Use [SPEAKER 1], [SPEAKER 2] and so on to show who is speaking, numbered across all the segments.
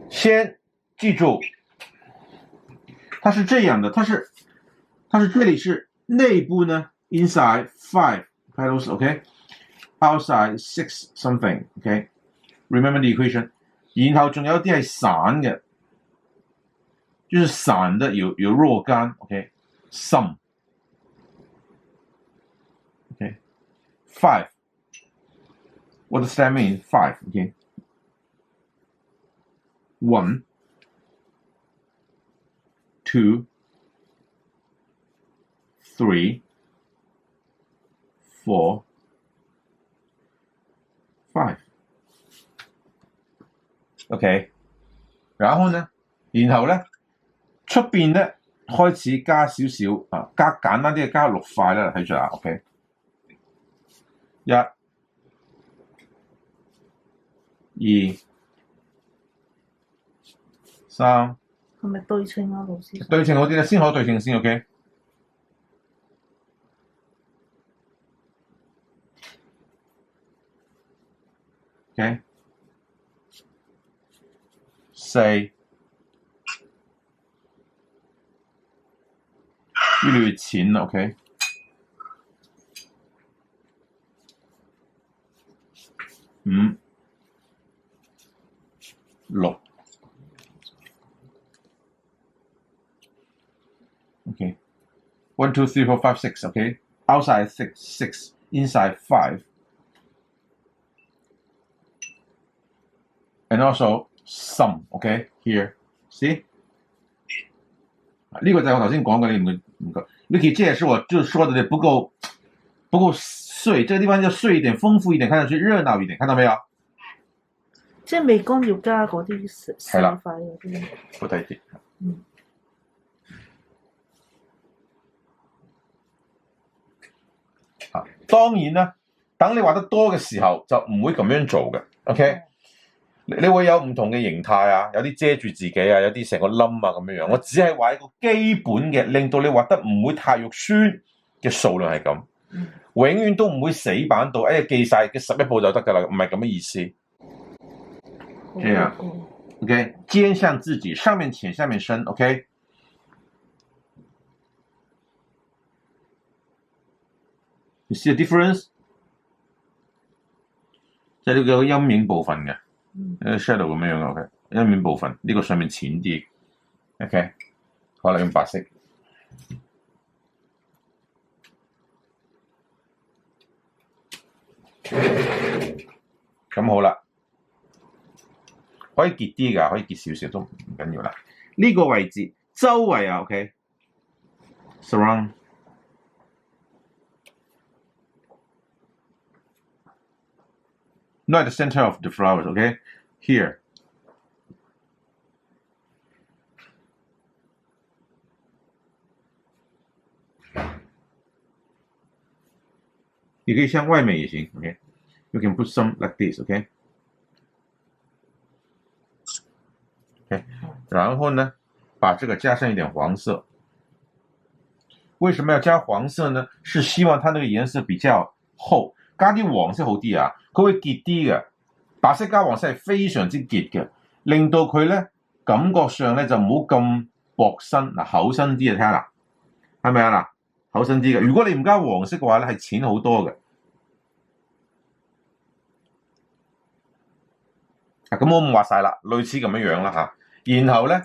[SPEAKER 1] 先记住，它是这样的，它是这里是内部呢 inside 5 petals OK outside 6 something OK remember the equation 然後仲有啲係散嘅，就是散的有若干 OK some OK 5 what does that mean 5 OK 1 2 3 4 5 OK 然後呢出邊呢開始加少少啊，加簡單啲嘅加6塊啦，睇住啊 OK 1 2 3
[SPEAKER 2] 係咪對稱啊，老師？
[SPEAKER 1] 對稱好啲啦，先可對稱先 OK。OK 4越嚟越淺啦 OK 5 6 OK 1 2 3 4 5 6 OK outside 6 inside 5 and also some OK here see 呢個就係我頭先講嘅，你唔覺 Vicky 這也是我就說的不夠碎，這個地方要碎一點豐富一點，看上去熱鬧一點，看到沒有？
[SPEAKER 2] 即係未乾要加嗰啲細塊嗰啲。
[SPEAKER 1] 好睇啲。當然啦，等你畫得多嘅時候就唔會咁樣做嘅 ，OK？ 你會有唔同嘅形態啊，有啲遮住自己啊，有啲成個冧啊咁樣樣。我只係畫一個基本嘅，令到你畫得唔會太肉酸嘅數量係咁，永遠都唔會死板到記晒嘅11步就得㗎啦，唔係咁嘅意思。這樣 ，OK， 肩向自己，上面淺，下面深 ，OK。You see the difference？ 即係呢個陰影部分嘅。shadow 咁樣嘅 OK， 陰面部分呢個上面淺啲 OK， 可能用白色。咁好啦，可以結啲㗎，可以結少少都唔緊要啦。呢個位置周圍啊 OK surround。Not at the center of the flowers, okay? Here. 你可以向外面也行 ，OK? You can put some like this, OK? OK. 然後呢，把這個加上一點黃色。為什麼要加黃色呢？是希望它那個顏色比較厚。加啲黃色好啲啊，佢會結啲嘅。白色加黃色係非常之結嘅，令到佢咧感覺上咧就唔好咁薄身嗱，厚身啲啊，睇下嗱，係咪啊嗱？厚身啲嘅。如果你唔加黃色嘅話咧，係淺好多嘅。咁我唔畫晒啦，類似咁樣樣啦嚇。然後呢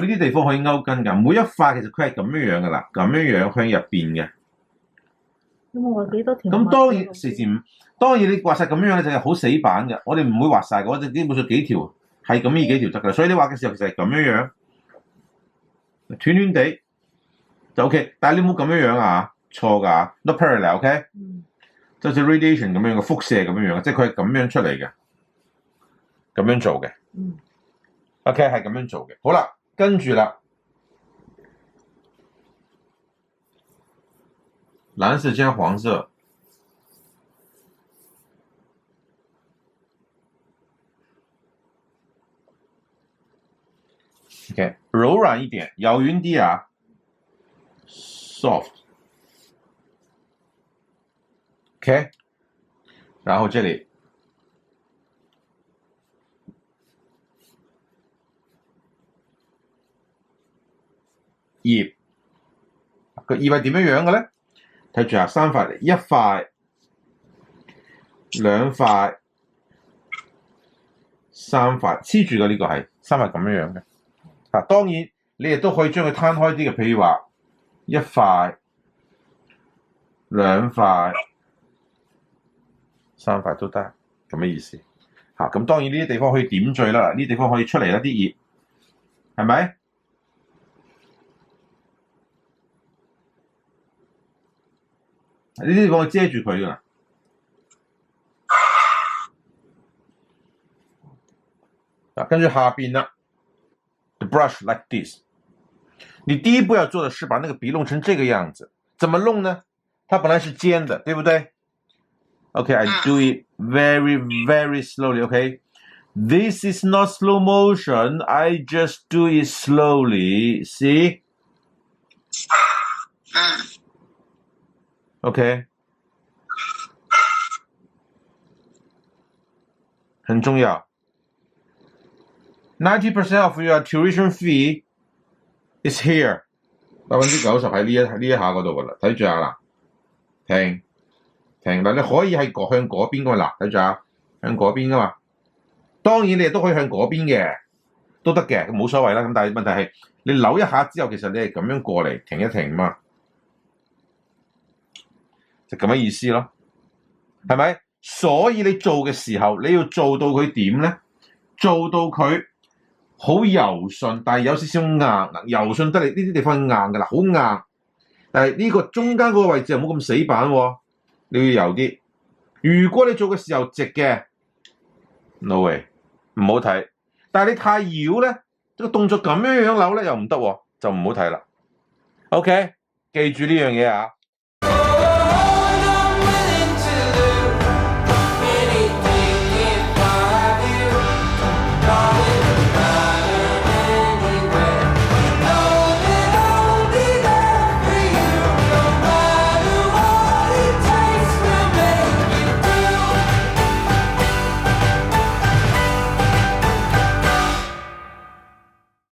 [SPEAKER 1] 啲地方可以勾根㗎，每一塊其實佢係咁樣樣㗎啦，咁樣樣向入邊嘅。
[SPEAKER 2] 咁我畫幾多條？
[SPEAKER 1] 咁當然你畫晒咁樣咧就係好死板嘅，我哋唔會畫晒嘅，我哋基本上幾條係咁呢幾條得㗎，所以你畫嘅時候其實係咁樣斷地就 OK， 但係你唔好咁樣啊，錯㗎 ，not parallel，OK，、就好似 radiation 咁樣嘅輻射咁樣，即係佢係咁樣出嚟嘅，咁樣做嘅，OK 係咁樣做嘅。好啦，跟住啦，藍色加黃色。OK， 柔軟一點，咬勻啲啊 ，soft。OK， 然後這裡葉個葉係點樣嘅咧？睇住啊，三塊，一塊、兩塊、三塊，黐住嘅呢個係三塊咁樣嘅。啊，當然你亦都可以將佢攤開啲嘅，譬如話一塊、兩塊、三塊都得，咁嘅意思。嚇，咁當然呢啲地方可以點綴啦，呢啲地方可以出嚟啦啲葉，係咪？呢啲地方可以遮住佢㗎。啊，跟住下邊啦。The brush like this， 你第一步要做的是把那個筆弄成這個樣子，怎麼弄呢？它本來是尖的，對不對 ？Okay, I do it very, very slowly, okay? This is not slow motion, I just do it slowly, see? Okay? 很重要。90% of your tuition fee is here， 90%喺呢一下嗰度噶啦，睇住啊嗱，停嗱，你可以係向嗰邊噶嘛，嗱睇住啊，向嗰邊噶嘛，當然你亦都可以向嗰邊嘅，都得嘅，冇所謂啦。咁但係問題係你扭一下之後，其實你係咁樣過嚟停一停嘛，就咁嘅意思咯，係咪？所以你做嘅時候，你要做到佢點咧？做到佢好柔順，但係有少少硬嗱，柔順得嚟呢啲地方係硬㗎啦，好硬。但係呢個中間嗰個位置唔好咁死板喎，你要柔啲。如果你做嘅時候直嘅 ，no way， 唔好睇。但係你太繞咧，個動作咁樣扭咧又唔得喎，就唔好睇啦。OK， 記住呢樣嘢啊。